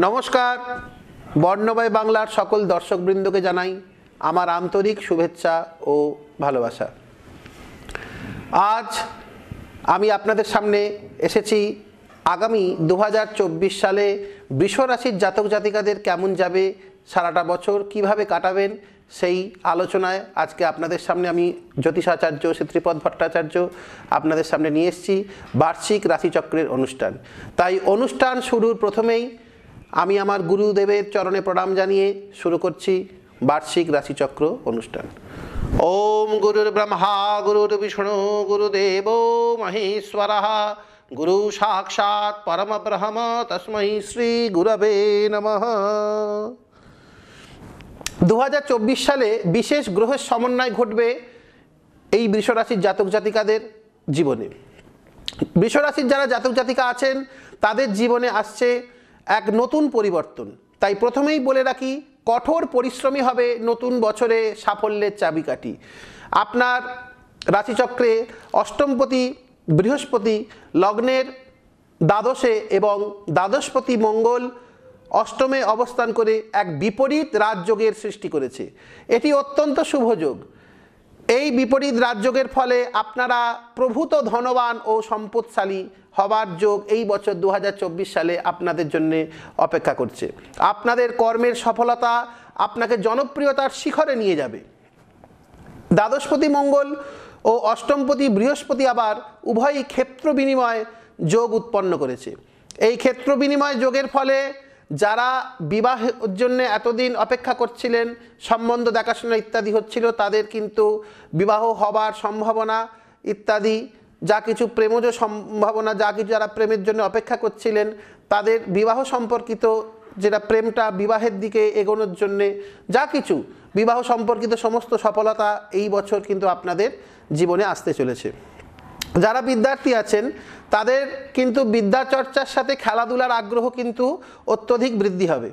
নমস্কার, বর্ণময় বাংলার সকল দর্শকবৃন্দকে জানাই আমার আন্তরিক শুভেচ্ছা ও ভালোবাসা। আজ আমি আপনাদের সামনে এসেছি আগামী 2024 সালে বৃষ রাশির জাতক জাতিকাদের কেমন যাবে, সারাটা বছর কিভাবে কাটাবেন সেই আলোচনায় আজকে আপনাদের সামনে আমি জ্যোতিষাচার্য শ্রীত্রিপদ ভট্টাচার্য আপনাদের সামনে নিয়ে এসেছি বার্ষিক রাশিচক্রের অনুষ্ঠান। তাই অনুষ্ঠান শুরুর প্রথমেই আমি আমার গুরুদেবের চরণে প্রণাম জানিয়ে শুরু করছি বার্ষিক রাশিচক্র অনুষ্ঠান। ওম গুরুর ব্রহ্মা গুরুর বিষ্ণু গুরুদেব মহেশ্বরঃ গুরু সাক্ষাৎ পরম ব্রহ্ম তস্मै শ্রী গুরবে নমঃ। 2024 সালে বিশেষ গ্রহের সমন্বয় ঘটবে এই বৃষ রাশির জাতক জাতিকাদের জীবনে। বৃষ রাশির যারা জাতক জাতিকা আছেন তাদের জীবনে আসছে এক নতুন পরিবর্তন। তাই প্রথমেই বলে রাখি, কঠোর পরিশ্রমী হবে নতুন বছরে সাফল্যের চাবিকাঠি। আপনার রাশিচক্রে অষ্টমপতি বৃহস্পতি লগ্নের দ্বাদশে এবং দ্বাদশপতি মঙ্গল অষ্টমে অবস্থান করে এক বিপরীত রাজযোগের সৃষ্টি করেছে। এটি অত্যন্ত শুভযোগ। এই বিপরীত রাজযোগের ফলে আপনারা প্রভূত ধনবান ও সম্পদশালী হবার যোগ এই বছর 2024 সালে আপনাদের জন্য অপেক্ষা করছে। আপনাদের কর্মের সফলতা আপনাকে জনপ্রিয়তার শিখরে নিয়ে যাবে। দ্বাদশপতি মঙ্গল ও অষ্টমপতি বৃহস্পতি আবার উভয়ই ক্ষেত্র বিনিময় যোগ উৎপন্ন করেছে। এই ক্ষেত্র বিনিময় যোগের ফলে যারা বিবাহের জন্য এতদিন অপেক্ষা করছিলেন, সম্বন্ধ দেখাশোনা ইত্যাদি হচ্ছিল, তাদের কিন্তু বিবাহ হবার সম্ভাবনা ইত্যাদি যা কিছু প্রেমজ সম্ভাবনা, যা কিছু যারা প্রেমের জন্য অপেক্ষা করছিলেন তাদের বিবাহ সম্পর্কিত যেটা প্রেমটা বিবাহের দিকে এগোনোর জন্যে যা কিছু বিবাহ সম্পর্কিত সমস্ত সফলতা এই বছর কিন্তু আপনাদের জীবনে আসতে চলেছে। যারা বিদ্যার্থী আছেন তাদের কিন্তু বিদ্যাচর্চার সাথে খেলাধুলার আগ্রহ কিন্তু অত্যধিক বৃদ্ধি হবে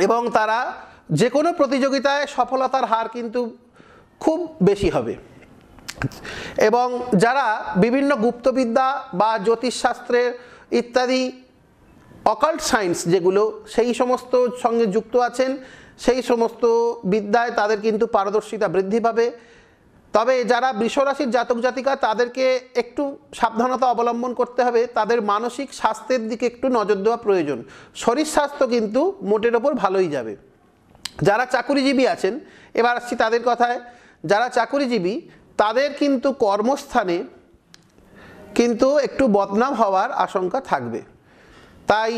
এবং তারা যে কোনো প্রতিযোগিতায় সফলতার হার কিন্তু খুব বেশি হবে। এবং যারা বিভিন্ন গুপ্তবিদ্যা বা জ্যোতিষশাস্ত্রের ইত্যাদি অকাল্ট সায়েন্স যেগুলো সেই সমস্ত সঙ্গে যুক্ত আছেন, সেই সমস্ত বিদ্যায় তাদের কিন্তু পারদর্শিতা বৃদ্ধি পাবে। তবে যারা বৃষ রাশির জাতক জাতিকা তাদেরকে একটু সাবধানতা অবলম্বন করতে হবে, তাদের মানসিক স্বাস্থ্যের দিকে একটু নজর দেওয়া প্রয়োজন। শরীর স্বাস্থ্য কিন্তু মোটের ওপর ভালোই যাবে। যারা চাকুরিজীবী আছেন, এবার আসছি তাদের কথায়, যারা চাকুরিজীবী তাদের কিন্তু কর্মস্থানে কিন্তু একটু বদনাম হওয়ার আশঙ্কা থাকবে। তাই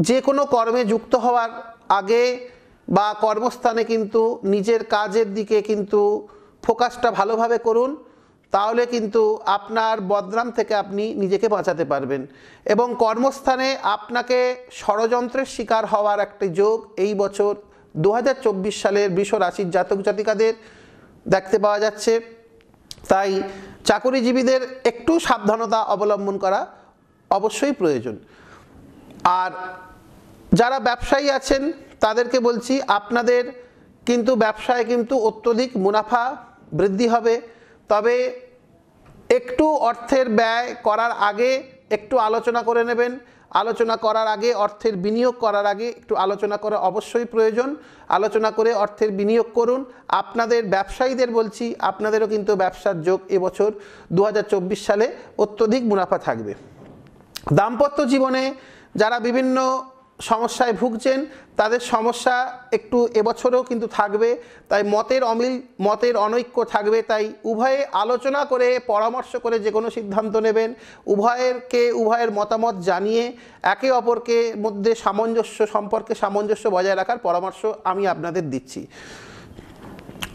যে কোনো কর্মে যুক্ত হওয়ার আগে বা কর্মস্থানে কিন্তু নিজের কাজের দিকে কিন্তু ফোকাসটা ভালোভাবে করুন, তাহলে কিন্তু আপনার বদনাম থেকে আপনি নিজেকে বাঁচাতে পারবেন। এবং কর্মস্থানে আপনাকে ষড়যন্ত্রের শিকার হওয়ার একটি যোগ এই বছর 2024 সালের বৃষ রাশির জাতক জাতিকাদের দেখতে পাওয়া যাচ্ছে। তাই চাকুরিজীবীদের একটু সাবধানতা অবলম্বন করা অবশ্যই প্রয়োজন। আর যারা ব্যবসায়ী আছেন তাদেরকে বলছি, আপনাদের কিন্তু ব্যবসায় কিন্তু অত্যধিক মুনাফা বৃদ্ধি হবে। তবে একটু অর্থের ব্যয় করার আগে একটু আলোচনা করে নেবেন। আলোচনা করার আগে, অর্থের বিনিয়োগ করার আগে একটু আলোচনা করা অবশ্যই প্রয়োজন। আলোচনা করে অর্থের বিনিয়োগ করুন। আপনাদের ব্যবসায়ীদের বলছি, আপনাদেরও কিন্তু ব্যবসার যোগ এবছর 2024 সালে অত্যধিক মুনাফা থাকবে। দাম্পত্য জীবনে যারা বিভিন্ন সমস্যায় ভুগছেন তাদের সমস্যা একটু এবছরেও কিন্তু থাকবে। তাই মতের অনৈক্য থাকবে। তাই উভয়ে আলোচনা করে পরামর্শ করে যে কোনো সিদ্ধান্ত নেবেন। উভয়ের মতামত জানিয়ে একে অপরকে মধ্যে সম্পর্কে সামঞ্জস্য বজায় রাখার পরামর্শ আমি আপনাদের দিচ্ছি।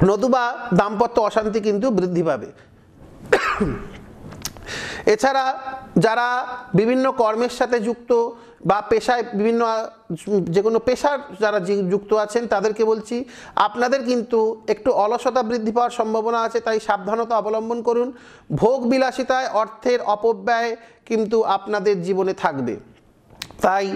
নতুবা দাম্পত্য অশান্তি কিন্তু বৃদ্ধি পাবে। এছাড়া যারা বিভিন্ন কর্মের সাথে যুক্ত বা পেশায় বিভিন্ন যে কোনো পেশার যারা যুক্ত আছেন তাদেরকে বলছি, আপনাদের কিন্তু একটু অলসতা বৃদ্ধি পাওয়ার সম্ভাবনা আছে। তাই সাবধানতা অবলম্বন করুন। ভোগ বিলাসিতায় অর্থের অপব্যয় কিন্তু আপনাদের জীবনে থাকবে। তাই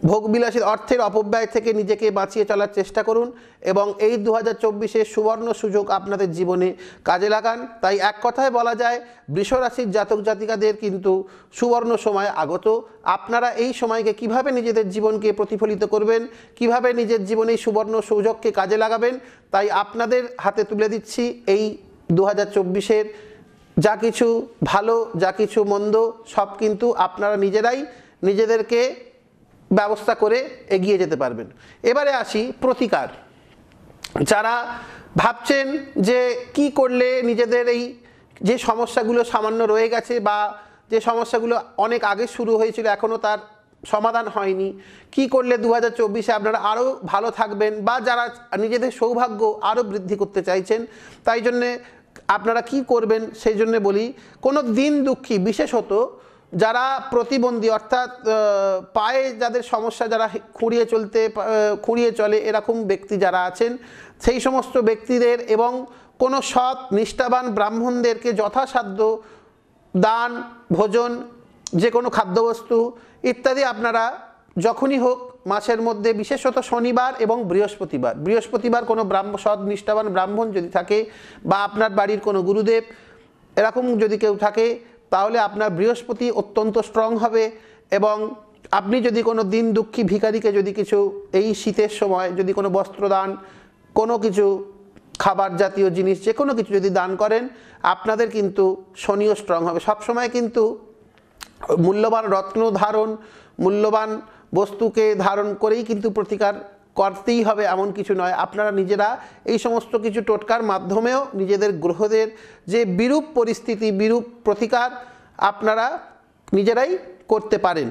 ভোগবিলাসী অর্থের অপব্যয় থেকে নিজেকে বাঁচিয়ে চলার চেষ্টা করুন এবং এই 2024-এর সুবর্ণ সুযোগ আপনাদের জীবনে কাজে লাগান। তাই এক কথায় বলা যায় বৃষ রাশির জাতক জাতিকাদের কিন্তু সুবর্ণ সময় আগত। আপনারা এই সময়কে কিভাবে নিজেদের জীবনকে প্রতিফলিত করবেন, কিভাবে নিজের জীবনে এই সুবর্ণ সুযোগকে কাজে লাগাবেন, তাই আপনাদের হাতে তুলে দিচ্ছি এই 2024-এর যা কিছু ভালো যা কিছু মন্দ সব কিন্তু আপনারা নিজেরাই নিজেদেরকে ব্যবস্থা করে এগিয়ে যেতে পারবেন। এবারে আসি প্রতিকার। যারা ভাবছেন যে কি করলে নিজেদের এই যে সমস্যাগুলো সামান্য রয়ে গেছে বা যে সমস্যাগুলো অনেক আগে শুরু হয়েছিল এখনও তার সমাধান হয়নি, কি করলে 2024-এ আপনারা আরও ভালো থাকবেন, বা যারা নিজেদের সৌভাগ্য আরও বৃদ্ধি করতে চাইছেন, তাই জন্যে আপনারা কি করবেন সেই জন্য বলি, কোনো দিন দুঃখী বিশেষত যারা প্রতিবন্ধী অর্থাৎ পায়ে যাদের সমস্যা, যারা খুঁড়িয়ে চলে এরকম ব্যক্তি যারা আছেন, সেই সমস্ত ব্যক্তিদের এবং কোনো সৎ নিষ্ঠাবান ব্রাহ্মণদেরকে যথাসাধ্য দান, ভোজন, যে কোনো খাদ্যবস্তু ইত্যাদি আপনারা যখনই হোক মাসের মধ্যে, বিশেষত শনিবার এবং বৃহস্পতিবার কোনো সৎ নিষ্ঠাবান ব্রাহ্মণ যদি থাকে বা আপনার বাড়ির কোনো গুরুদেব এরকম যদি কেউ থাকে, তাহলে আপনার বৃহস্পতি অত্যন্ত স্ট্রং হবে। এবং আপনি যদি কোনো দিন দুঃখী ভিখারিকে যদি কিছু এই শীতের সময় যদি কোনো বস্ত্রদান, কোনো কিছু খাবার জাতীয় জিনিস, যে কোনো কিছু যদি দান করেন, আপনাদের কিন্তু শনিও স্ট্রং হবে। সবসময় কিন্তু মূল্যবান রত্ন ধারণ, মূল্যবান বস্তুকে ধারণ করেই কিন্তু প্রতিকার করতেই হবে এমন কিছু নয়। আপনারা নিজেরা এই সমস্ত কিছু টোটকার মাধ্যমেও নিজেদের গ্রহদের যে বিরূপ পরিস্থিতি, বিরূপ প্রতিকার আপনারা নিজেরাই করতে পারেন।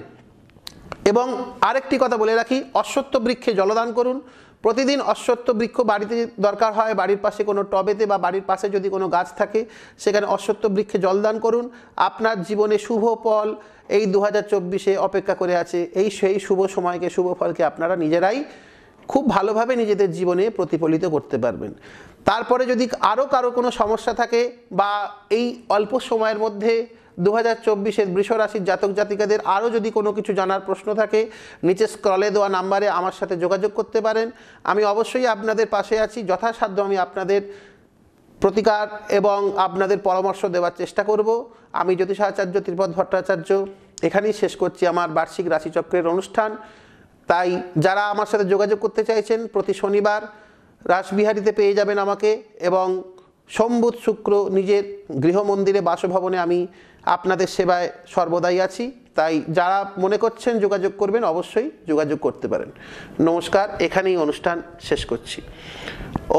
এবং আরেকটি কথা বলে রাখি, অশ্বত্থ বৃক্ষে জলদান করুন। প্রতিদিন অশ্বত্থ বৃক্ষ বাড়িতে দরকার হয়, বাড়ির পাশে কোনো টবেতে বা বাড়ির পাশে যদি কোনো গাছ থাকে সেখানে অশ্বত্থ বৃক্ষে জলদান করুন। আপনার জীবনে শুভ ফল এই 2024-এ অপেক্ষা করে আছে। সেই শুভ সময়কে, শুভ ফলকে আপনারা নিজেরাই খুব ভালোভাবে নিজেদের জীবনে প্রতিফলিত করতে পারবেন। তারপরে যদি আরও কারো কোনো সমস্যা থাকে বা এই অল্প সময়ের মধ্যে 2024-এর বৃষ রাশির জাতক জাতিকাদের আরও যদি কোনো কিছু জানার প্রশ্ন থাকে, নিচে স্ক্রলে দেওয়া নাম্বারে আমার সাথে যোগাযোগ করতে পারেন। আমি অবশ্যই আপনাদের পাশে আছি, যথাসাধ্য আমি আপনাদের প্রতিকার এবং আপনাদের পরামর্শ দেওয়ার চেষ্টা করব। আমি জ্যোতিষাচার্য ত্রিপদ ভট্টাচার্য এখানেই শেষ করছি আমার বার্ষিক রাশিচক্রের অনুষ্ঠান। তাই যারা আমার সাথে যোগাযোগ করতে চাইছেন, প্রতি শনিবার রাসবিহারীতে পেয়ে যাবেন আমাকে, এবং সোম বুধ শুক্র নিজের গৃহমন্দিরে বাসভবনে আমি আপনাদের সেবায় সর্বদাই আছি। তাই যারা মনে করছেন যোগাযোগ করবেন, অবশ্যই যোগাযোগ করতে পারেন। নমস্কার, এখানেই অনুষ্ঠান শেষ করছি।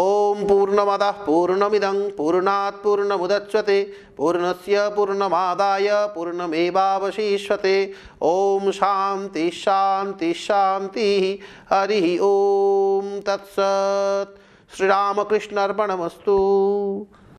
ওম পূর্ণমদঃ পূর্ণমিদং পূর্ণাৎ পূর্ণমুদচ্যতে পূর্ণস্য পূর্ণমাদায় পূর্ণমেবাবশিষ্যতে। ওম শান্তি শান্তি শান্তি। হরি ওম তৎসৎ। শ্রীরামকৃষ্ণার্পণমস্তু।